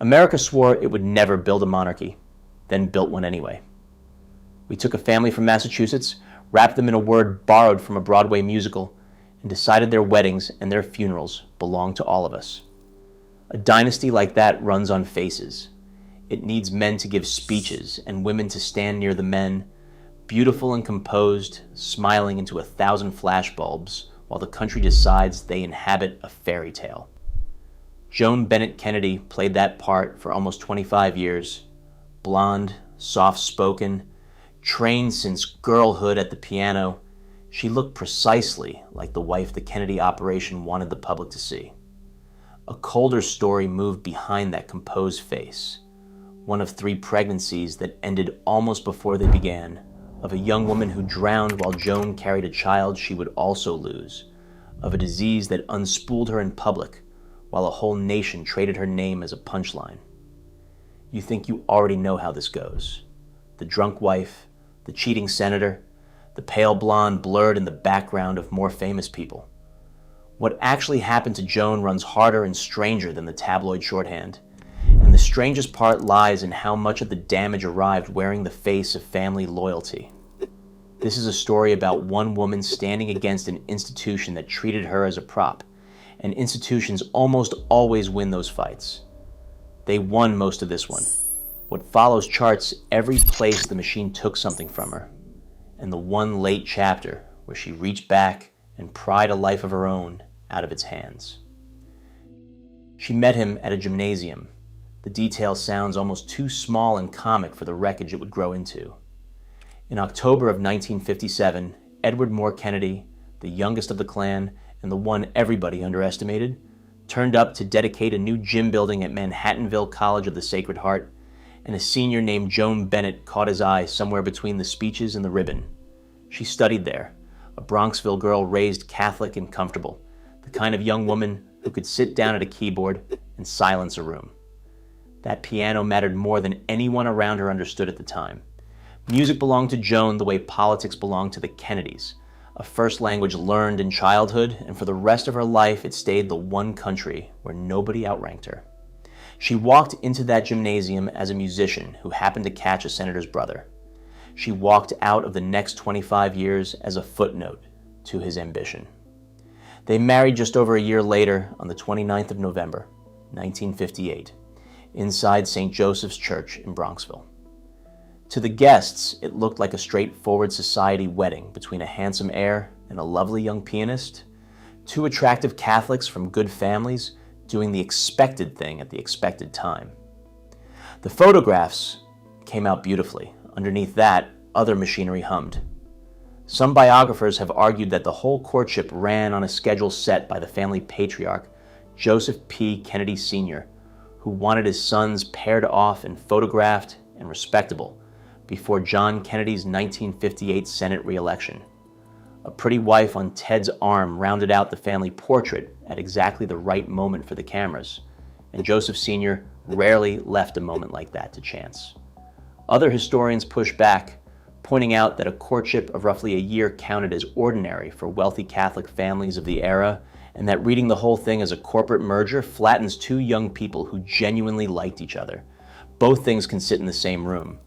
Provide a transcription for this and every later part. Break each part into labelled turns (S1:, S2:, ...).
S1: America swore it would never build a monarchy, then built one anyway. We took a family from Massachusetts, wrapped them in a word borrowed from a Broadway musical, and decided their weddings and their funerals belonged to all of us. A dynasty like that runs on faces. It needs men to give speeches and women to stand near the men, beautiful and composed, smiling into 1,000 flashbulbs while the country decides they inhabit a fairy tale. Joan Kennedy played that part for almost 25 years. Blonde, soft-spoken, trained since girlhood at the piano, she looked precisely like the wife the Kennedy operation wanted the public to see. A colder story moved behind that composed face, one of 3 pregnancies that ended almost before they began, of a young woman who drowned while Joan carried a child she would also lose, of a disease that unspooled her in public while a whole nation traded her name as a punchline. You think you already know how this goes. The drunk wife, the cheating senator, the pale blonde blurred in the background of more famous people. What actually happened to Joan runs harder and stranger than the tabloid shorthand, and the strangest part lies in how much of the damage arrived wearing the face of family loyalty. This is a story about one woman standing against an institution that treated her as a prop, and institutions almost always win those fights. They won most of this one. What follows charts every place the machine took something from her, and the one late chapter where she reached back and pried a life of her own out of its hands. She met him at a gymnasium. The detail sounds almost too small and comic for the wreckage it would grow into. In October of 1957, Edward Moore Kennedy, the youngest of the clan and the one everybody underestimated, turned up to dedicate a new gym building at Manhattanville College of the Sacred Heart, and a senior named Joan Bennett caught his eye somewhere between the speeches and the ribbon. She studied there, a Bronxville girl raised Catholic and comfortable, the kind of young woman who could sit down at a keyboard and silence a room. That piano mattered more than anyone around her understood at the time. Music belonged to Joan the way politics belonged to the Kennedys, a first language learned in childhood, and for the rest of her life it stayed the one country where nobody outranked her. She walked into that gymnasium as a musician who happened to catch a senator's brother. She walked out of the next 25 years as a footnote to his ambition. They married just over a year later on the 29th of November, 1958, inside St. Joseph's Church in Bronxville. To the guests, it looked like a straightforward society wedding between a handsome heir and a lovely young pianist, 2 attractive Catholics from good families doing the expected thing at the expected time. The photographs came out beautifully. Underneath that, other machinery hummed. Some biographers have argued that the whole courtship ran on a schedule set by the family patriarch, Joseph P. Kennedy Sr., who wanted his sons paired off and photographed and respectable before John Kennedy's 1958 Senate re-election. A pretty wife on Ted's arm rounded out the family portrait at exactly the right moment for the cameras, and Joseph Sr. rarely left a moment like that to chance. Other historians push back, pointing out that a courtship of roughly a year counted as ordinary for wealthy Catholic families of the era, and that reading the whole thing as a corporate merger flattens 2 young people who genuinely liked each other. Both things can sit in the same room.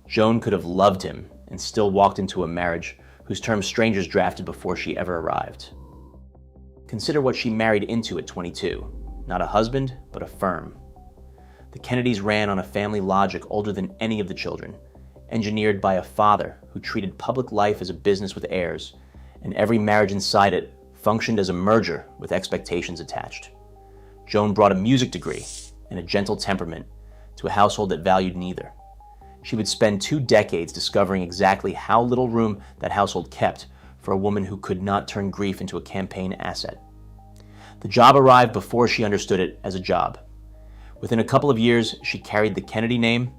S1: Joan could have loved him and still walked into a marriage whose term strangers drafted before she ever arrived. Consider what she married into at 22. Not a husband, but a firm. The Kennedys ran on a family logic older than any of the children, engineered by a father who treated public life as a business with heirs, and every marriage inside it functioned as a merger with expectations attached. Joan brought a music degree and a gentle temperament to a household that valued neither. She would spend 2 decades discovering exactly how little room that household kept for a woman who could not turn grief into a campaign asset. The job arrived before she understood it as a job. Within a couple of years, she carried the Kennedy name,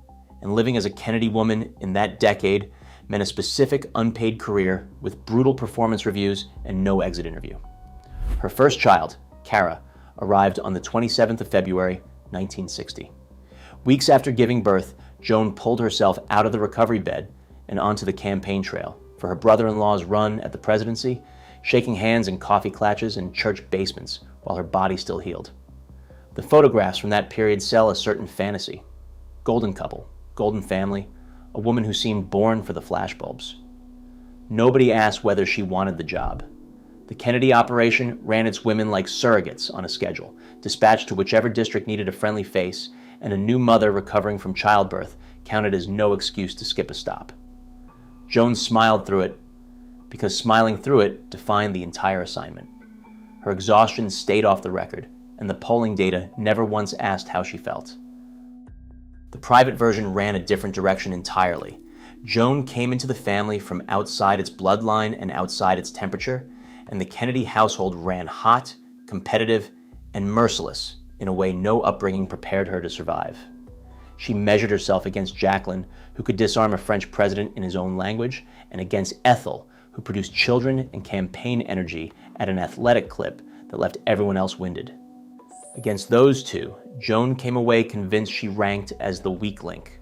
S1: and living as a Kennedy woman in that decade meant a specific unpaid career with brutal performance reviews and no exit interview. Her first child, Kara, arrived on the 27th of February, 1960. Weeks after giving birth, Joan pulled herself out of the recovery bed and onto the campaign trail for her brother-in-law's run at the presidency, shaking hands in coffee clutches and church basements while her body still healed. The photographs from that period sell a certain fantasy. Golden couple, golden family, a woman who seemed born for the flashbulbs. Nobody asked whether she wanted the job. The Kennedy operation ran its women like surrogates on a schedule, dispatched to whichever district needed a friendly face, and a new mother recovering from childbirth counted as no excuse to skip a stop. Joan smiled through it, because smiling through it defined the entire assignment. Her exhaustion stayed off the record, and the polling data never once asked how she felt. The private version ran a different direction entirely. Joan came into the family from outside its bloodline and outside its temperature, and the Kennedy household ran hot, competitive, and merciless in a way no upbringing prepared her to survive. She measured herself against Jacqueline, who could disarm a French president in his own language, and against Ethel, who produced children and campaign energy at an athletic clip that left everyone else winded. Against those two, Joan came away convinced she ranked as the weak link,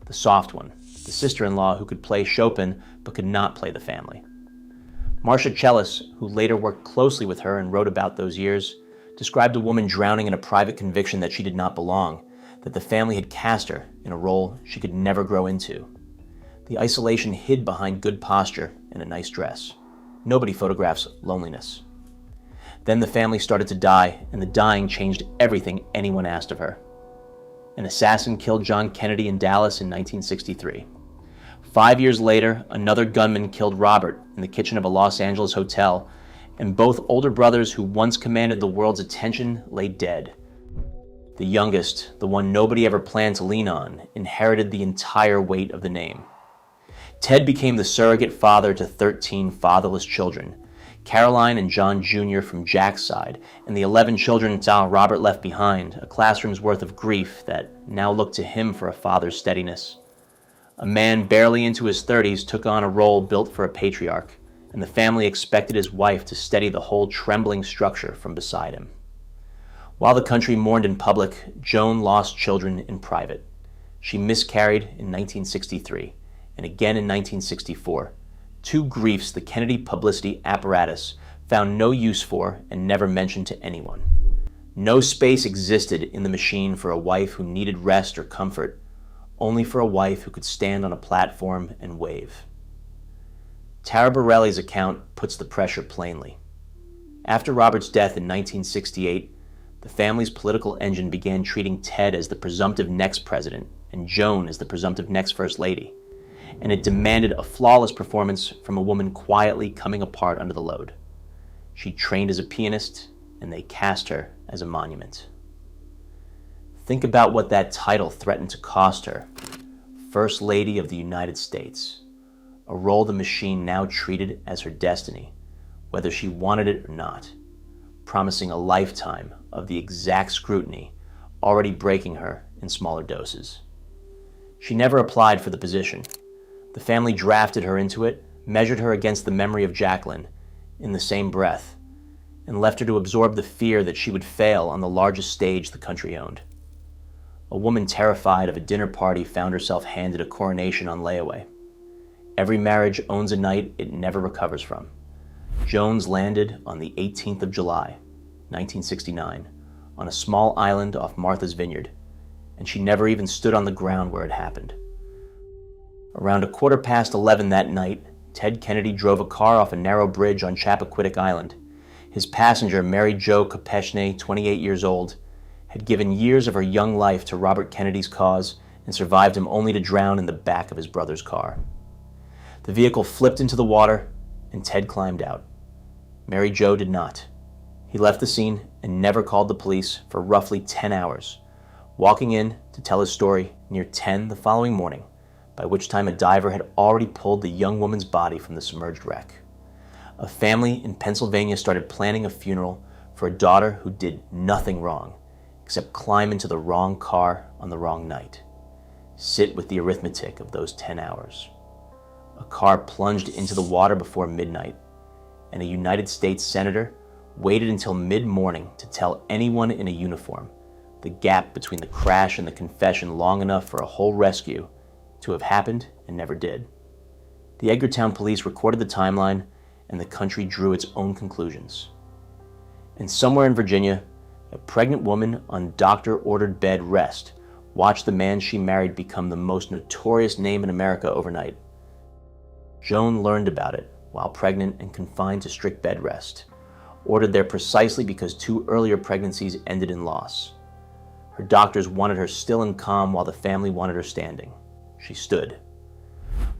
S1: the soft one, the sister-in-law who could play Chopin but could not play the family. Marcia Chellis, who later worked closely with her and wrote about those years, described a woman drowning in a private conviction that she did not belong, that the family had cast her in a role she could never grow into. The isolation hid behind good posture and a nice dress. Nobody photographs loneliness. Then the family started to die, and the dying changed everything anyone asked of her. An assassin killed John Kennedy in Dallas in 1963. 5 years later, another gunman killed Robert in the kitchen of a Los Angeles hotel, and both older brothers who once commanded the world's attention lay dead. The youngest, the one nobody ever planned to lean on, inherited the entire weight of the name. Ted became the surrogate father to 13 fatherless children, Caroline and John Jr. from Jack's side, and the 11 children Robert left behind, a classroom's worth of grief that now looked to him for a father's steadiness. A man barely into his 30s took on a role built for a patriarch, and the family expected his wife to steady the whole trembling structure from beside him. While the country mourned in public, Joan lost children in private. She miscarried in 1963, and again in 1964, two griefs the Kennedy publicity apparatus found no use for and never mentioned to anyone. No space existed in the machine for a wife who needed rest or comfort, only for a wife who could stand on a platform and wave. Tara Borelli's account puts the pressure plainly. After Robert's death in 1968, the family's political engine began treating Ted as the presumptive next president and Joan as the presumptive next first lady, and it demanded a flawless performance from a woman quietly coming apart under the load. She trained as a pianist, and they cast her as a monument. Think about what that title threatened to cost her. First Lady of the United States, a role the machine now treated as her destiny, whether she wanted it or not, promising a lifetime of the exact scrutiny already breaking her in smaller doses. She never applied for the position. The family drafted her into it, measured her against the memory of Jacqueline in the same breath, and left her to absorb the fear that she would fail on the largest stage the country owned. A woman terrified of a dinner party found herself handed a coronation on layaway. Every marriage owns a night it never recovers from. Joan's landed on the 18th of July, 1969, on a small island off Martha's Vineyard, and she never even stood on the ground where it happened. Around 11:15 that night, Ted Kennedy drove a car off a narrow bridge on Chappaquiddick Island. His passenger, Mary Jo Kopechne, 28 years old, had given years of her young life to Robert Kennedy's cause and survived him only to drown in the back of his brother's car. The vehicle flipped into the water, and Ted climbed out. Mary Jo did not. He left the scene and never called the police for roughly 10 hours, walking in to tell his story near 10 the following morning, by which time a diver had already pulled the young woman's body from the submerged wreck. A family in Pennsylvania started planning a funeral for a daughter who did nothing wrong except climb into the wrong car on the wrong night. Sit with the arithmetic of those 10 hours. A car plunged into the water before midnight, and a United States senator waited until mid-morning to tell anyone in a uniform the gap between the crash and the confession long enough for a whole rescue to have happened and never did. The Edgartown police recorded the timeline, and the country drew its own conclusions. And somewhere in Virginia, A pregnant woman on doctor-ordered bed rest watched the man she married become the most notorious name in America overnight. Joan learned about it while pregnant and confined to strict bed rest, ordered there precisely because 2 earlier pregnancies ended in loss. Her doctors wanted her still and calm while the family wanted her standing. She stood.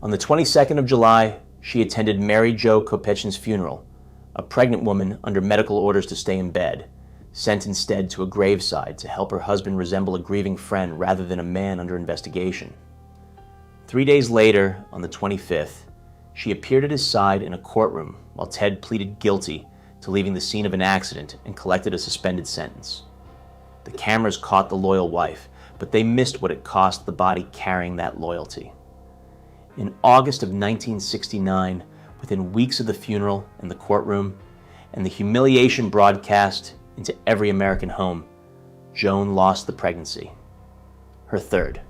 S1: On the 22nd of July, she attended Mary Jo Kopechin's funeral, a pregnant woman under medical orders to stay in bed, sent instead to a graveside to help her husband resemble a grieving friend rather than a man under investigation. 3 days later, on the 25th, she appeared at his side in a courtroom while Ted pleaded guilty to leaving the scene of an accident and collected a suspended sentence. The cameras caught the loyal wife, but they missed what it cost the body carrying that loyalty. In August of 1969, within weeks of the funeral and the courtroom, and the humiliation broadcast into every American home, Joan lost the pregnancy. Her third.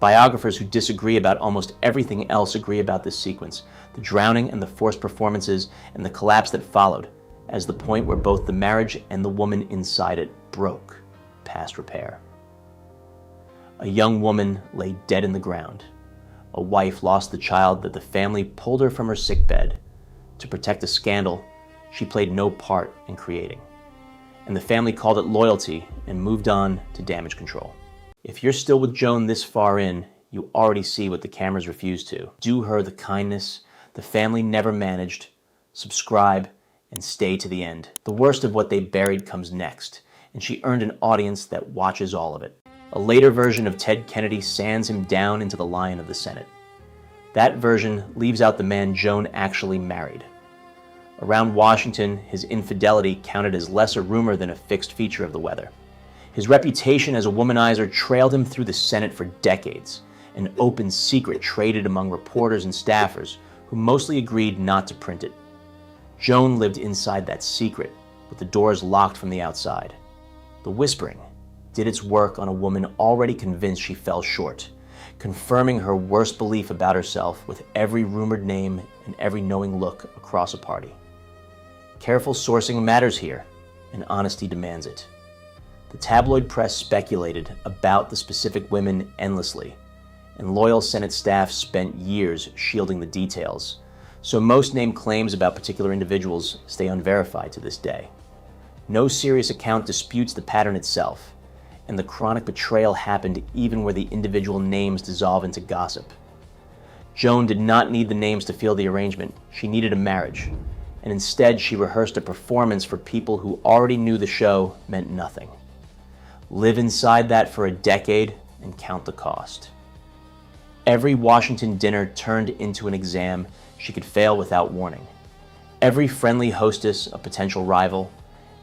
S1: Biographers who disagree about almost everything else agree about this sequence, the drowning and the forced performances and the collapse that followed, as the point where both the marriage and the woman inside it broke past repair. A young woman lay dead in the ground. A wife lost the child that the family pulled her from her sickbed to protect a scandal she played no part in creating. And the family called it loyalty and moved on to damage control. If you're still with Joan this far in, you already see what the cameras refuse to. Do her the kindness the family never managed, subscribe, and stay to the end. The worst of what they buried comes next, and she earned an audience that watches all of it. A later version of Ted Kennedy sands him down into the lion of the Senate. That version leaves out the man Joan actually married. Around Washington, his infidelity counted as less a rumor than a fixed feature of the weather. His reputation as a womanizer trailed him through the Senate for decades, an open secret traded among reporters and staffers who mostly agreed not to print it. Joan lived inside that secret, with the doors locked from the outside. The whispering did its work on a woman already convinced she fell short, confirming her worst belief about herself with every rumored name and every knowing look across a party. Careful sourcing matters here, and honesty demands it. The tabloid press speculated about the specific women endlessly, and loyal Senate staff spent years shielding the details, so most named claims about particular individuals stay unverified to this day. No serious account disputes the pattern itself, and the chronic betrayal happened even where the individual names dissolve into gossip. Joan did not need the names to feel the arrangement. She needed a marriage, and instead she rehearsed a performance for people who already knew the show meant nothing. Live inside that for a decade and count the cost. Every Washington dinner turned into an exam she could fail without warning. Every friendly hostess a potential rival.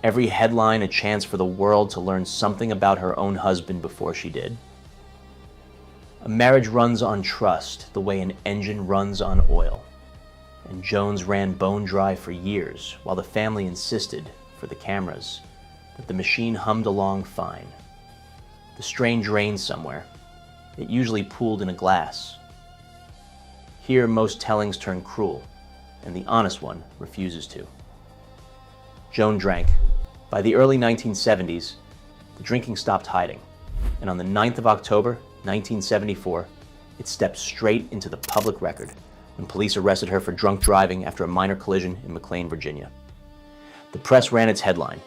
S1: Every headline a chance for the world to learn something about her own husband before she did. A marriage runs on trust the way an engine runs on oil. And Joan's ran bone dry for years while the family insisted, for the cameras, that the machine hummed along fine. The strain drained somewhere. It usually pooled in a glass. Here most tellings turn cruel, and the honest one refuses to. Joan drank. By the early 1970s, the drinking stopped hiding, and on the 9th of October, 1974, it stepped straight into the public record when police arrested her for drunk driving after a minor collision in McLean, Virginia. The press ran its headline.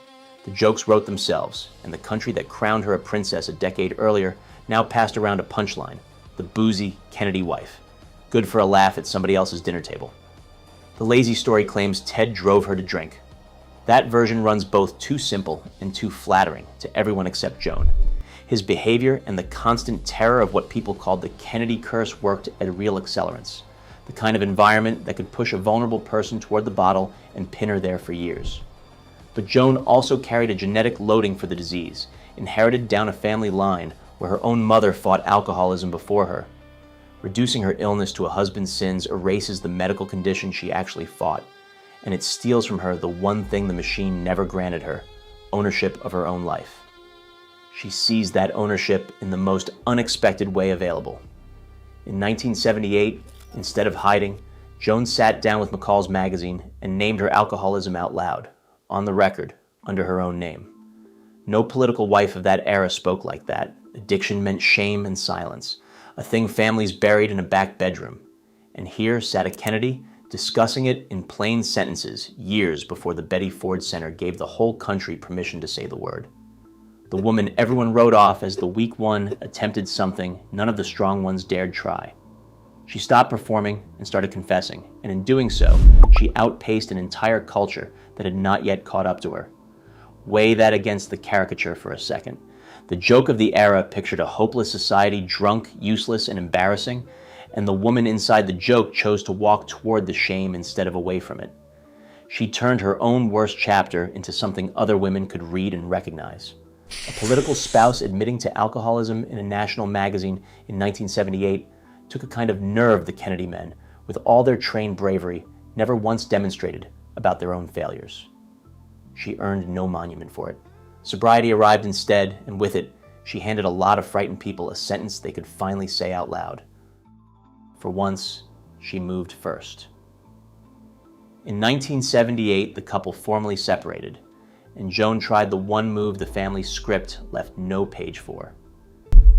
S1: The jokes wrote themselves, and the country that crowned her a princess a decade earlier now passed around a punchline: the boozy Kennedy wife. Good for a laugh at somebody else's dinner table. The lazy story claims Ted drove her to drink. That version runs both too simple and too flattering to everyone except Joan. His behavior and the constant terror of what people called the Kennedy curse worked at real accelerants, the kind of environment that could push a vulnerable person toward the bottle and pin her there for years. But Joan also carried a genetic loading for the disease, inherited down a family line where her own mother fought alcoholism before her. Reducing her illness to a husband's sins erases the medical condition she actually fought, and it steals from her the one thing the machine never granted her: ownership of her own life. She seized that ownership in the most unexpected way available. In 1978, instead of hiding, Joan sat down with McCall's magazine and named her alcoholism out loud, on the record, under her own name. No political wife of that era spoke like that. Addiction meant shame and silence, a thing families buried in a back bedroom. And here sat a Kennedy discussing it in plain sentences years before the Betty Ford Center gave the whole country permission to say the word. The woman everyone wrote off as the weak one attempted something none of the strong ones dared try. She stopped performing and started confessing, and in doing so, she outpaced an entire culture that had not yet caught up to her. Weigh that against the caricature for a second. The joke of the era pictured a hopeless society, drunk, useless, and embarrassing, and the woman inside the joke chose to walk toward the shame instead of away from it. She turned her own worst chapter into something other women could read and recognize. A political spouse admitting to alcoholism in a national magazine in 1978 took a kind of nerve the Kennedy men, with all their trained bravery, never once demonstrated about their own failures. She earned no monument for it. Sobriety arrived instead, and with it, she handed a lot of frightened people a sentence they could finally say out loud. For once, she moved first. In 1978, the couple formally separated, and Joan tried the one move the family script left no page for.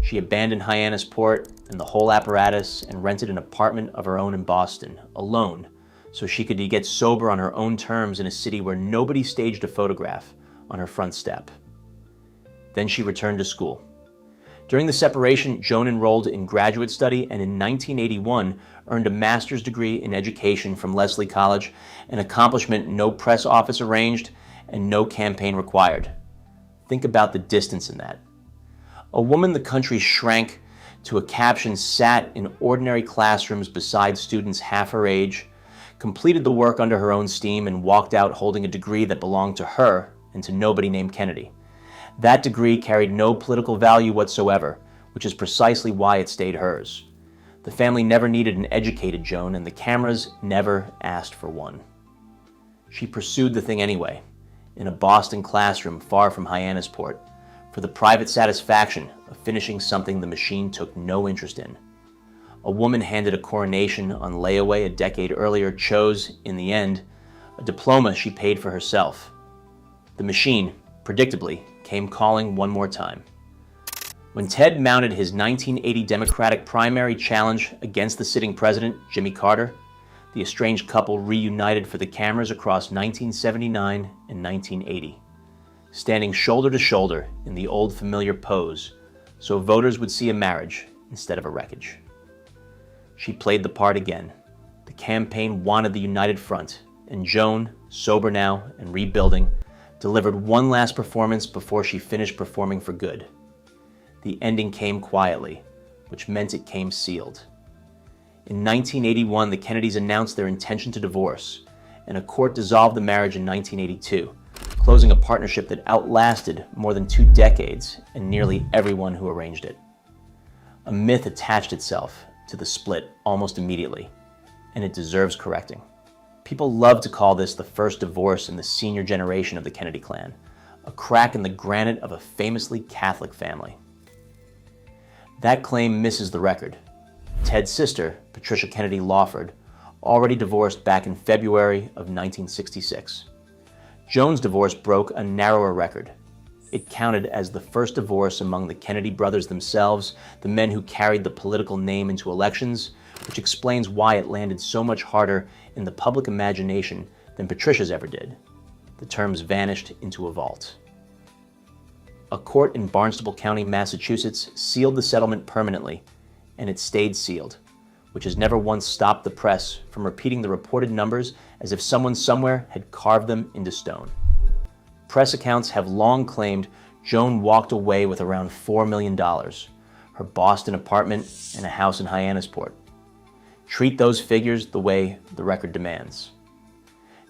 S1: She abandoned Hyannisport and the whole apparatus and rented an apartment of her own in Boston, alone, so she could get sober on her own terms in a city where nobody staged a photograph on her front step. Then she returned to school. During the separation, Joan enrolled in graduate study and in 1981 earned a master's degree in education from Lesley College, an accomplishment no press office arranged and no campaign required. Think about the distance in that. A woman the country shrank to a caption sat in ordinary classrooms beside students half her age, completed the work under her own steam, and walked out holding a degree that belonged to her and to nobody named Kennedy. That degree carried no political value whatsoever, which is precisely why it stayed hers. The family never needed an educated Joan, and the cameras never asked for one. She pursued the thing anyway, in a Boston classroom far from Hyannisport, for the private satisfaction of finishing something the machine took no interest in. A woman handed a coronation on layaway a decade earlier chose, in the end, a diploma she paid for herself. The machine, predictably, came calling one more time. When Ted mounted his 1980 Democratic primary challenge against the sitting president, Jimmy Carter, the estranged couple reunited for the cameras across 1979 and 1980, standing shoulder to shoulder in the old familiar pose, so voters would see a marriage instead of a wreckage. She played the part again. The campaign wanted the united front, and Joan, sober now and rebuilding, delivered one last performance before she finished performing for good. The ending came quietly, which meant it came sealed. In 1981, the Kennedys announced their intention to divorce, and a court dissolved the marriage in 1982, closing a partnership that outlasted more than 2 decades and nearly everyone who arranged it. A myth attached itself to the split almost immediately, and it deserves correcting. People love to call this the first divorce in the senior generation of the Kennedy clan, a crack in the granite of a famously Catholic family. That claim misses the record. Ted's sister, Patricia Kennedy Lawford, already divorced back in February of 1966. Joan's divorce broke a narrower record. It counted as the first divorce among the Kennedy brothers themselves, the men who carried the political name into elections, which explains why it landed so much harder in the public imagination than Patricia's ever did. The terms vanished into a vault. A court in Barnstable County, Massachusetts, sealed the settlement permanently, and it stayed sealed, which has never once stopped the press from repeating the reported numbers as if someone somewhere had carved them into stone. Press accounts have long claimed Joan walked away with around $4 million, her Boston apartment, and a house in Hyannisport. Treat those figures the way the record demands.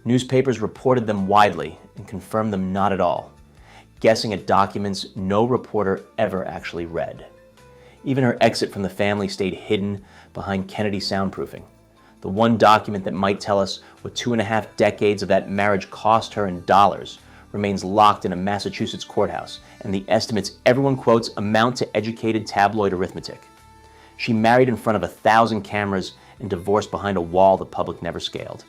S1: Newspapers reported them widely and confirmed them not at all, guessing at documents no reporter ever actually read. Even her exit from the family stayed hidden behind Kennedy soundproofing. The one document that might tell us what 2.5 decades of that marriage cost her in dollars remains locked in a Massachusetts courthouse, and the estimates everyone quotes amount to educated tabloid arithmetic. She married in front of 1,000 cameras and divorced behind a wall the public never scaled.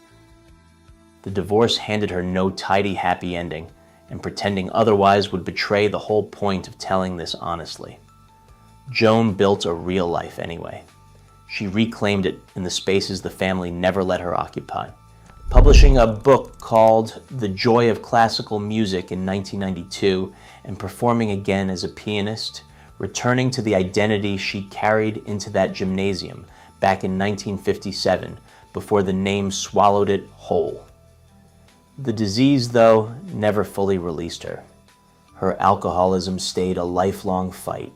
S1: The divorce handed her no tidy, happy ending, and pretending otherwise would betray the whole point of telling this honestly. Joan built a real life anyway. She reclaimed it in the spaces the family never let her occupy, publishing a book called The Joy of Classical Music in 1992 and performing again as a pianist, returning to the identity she carried into that gymnasium back in 1957 before the name swallowed it whole. The disease, though, never fully released her. Her alcoholism stayed a lifelong fight,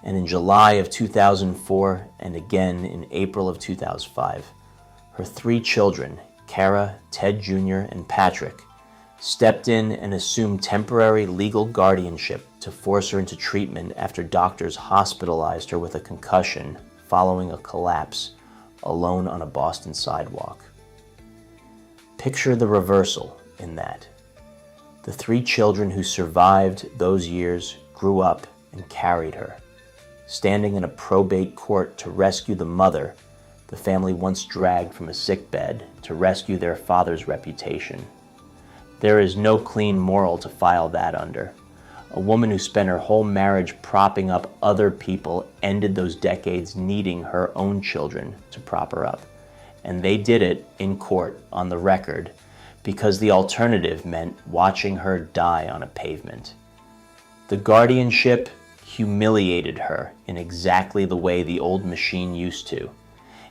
S1: and in July of 2004 and again in April of 2005, her 3 children, Kara, Ted Jr., and Patrick, stepped in and assumed temporary legal guardianship to force her into treatment after doctors hospitalized her with a concussion following a collapse alone on a Boston sidewalk. Picture the reversal in that. The 3 children who survived those years grew up and carried her, standing in a probate court to rescue the mother the family once dragged from a sickbed to rescue their father's reputation. There is no clean moral to file that under. A woman who spent her whole marriage propping up other people ended those decades needing her own children to prop her up. And they did it in court on the record because the alternative meant watching her die on a pavement. The guardianship humiliated her in exactly the way the old machine used to,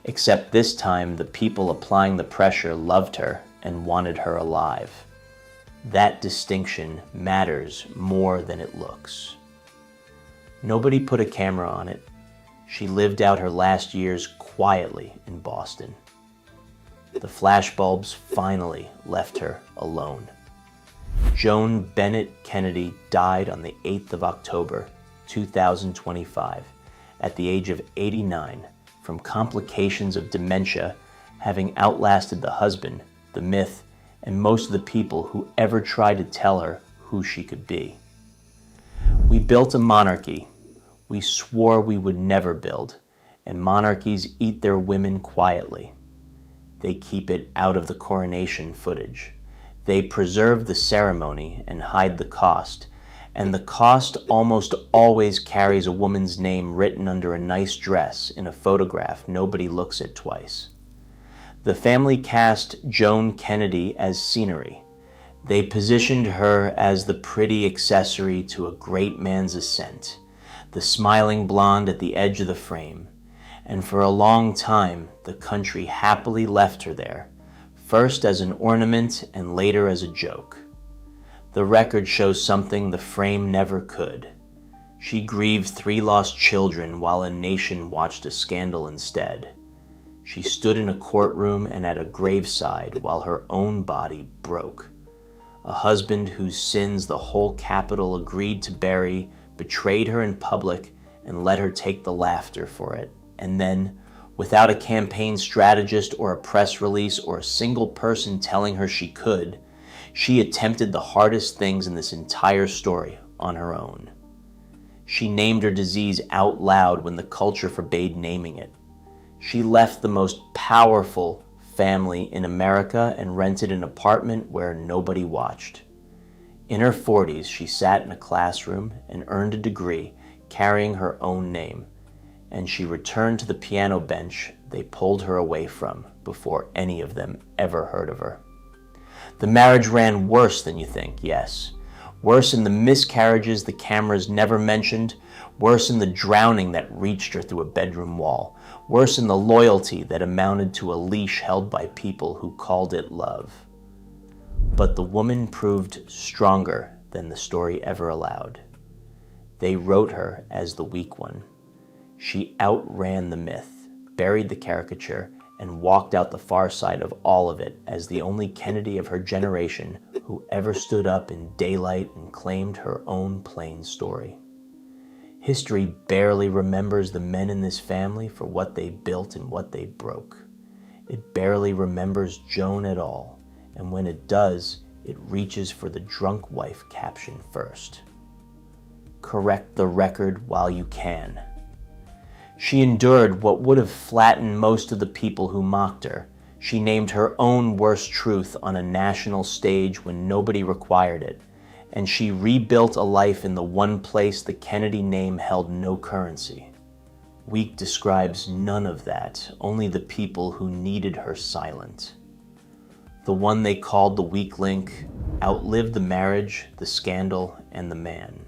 S1: except this time the people applying the pressure loved her and wanted her alive. That distinction matters more than it looks. Nobody put a camera on it. She lived out her last years quietly in Boston. The flashbulbs finally left her alone. Joan Bennett Kennedy died on the 8th of October, 2025, at the age of 89, from complications of dementia, having outlasted the husband, the myth, and most of the people who ever tried to tell her who she could be. We built a monarchy we swore we would never build, and monarchies eat their women quietly. They keep it out of the coronation footage. They preserve the ceremony and hide the cost, and the cost almost always carries a woman's name written under a nice dress in a photograph nobody looks at twice. The family cast Joan Kennedy as scenery. They positioned her as the pretty accessory to a great man's ascent, the smiling blonde at the edge of the frame. And for a long time, the country happily left her there, first as an ornament and later as a joke. The record shows something the frame never could. She grieved 3 lost children while a nation watched a scandal instead. She stood in a courtroom and at a graveside while her own body broke. A husband whose sins the whole capital agreed to bury betrayed her in public and let her take the laughter for it. And then, without a campaign strategist or a press release or a single person telling her she could, she attempted the hardest things in this entire story on her own. She named her disease out loud when the culture forbade naming it. She left the most powerful family in America and rented an apartment where nobody watched. In her 40s, she sat in a classroom and earned a degree carrying her own name, and she returned to the piano bench they pulled her away from before any of them ever heard of her. The marriage ran worse than you think, yes. Worse in the miscarriages the cameras never mentioned, worse in the drowning that reached her through a bedroom wall, worse in the loyalty that amounted to a leash held by people who called it love. But the woman proved stronger than the story ever allowed. They wrote her as the weak one. She outran the myth, buried the caricature, and walked out the far side of all of it as the only Kennedy of her generation who ever stood up in daylight and claimed her own plain story. History barely remembers the men in this family for what they built and what they broke. It barely remembers Joan at all, and when it does, it reaches for the drunk wife caption first. Correct the record while you can. She endured what would have flattened most of the people who mocked her. She named her own worst truth on a national stage when nobody required it, and she rebuilt a life in the one place the Kennedy name held no currency. Weak describes none of that, only the people who needed her silent. The one they called the weak link outlived the marriage, the scandal, and the man.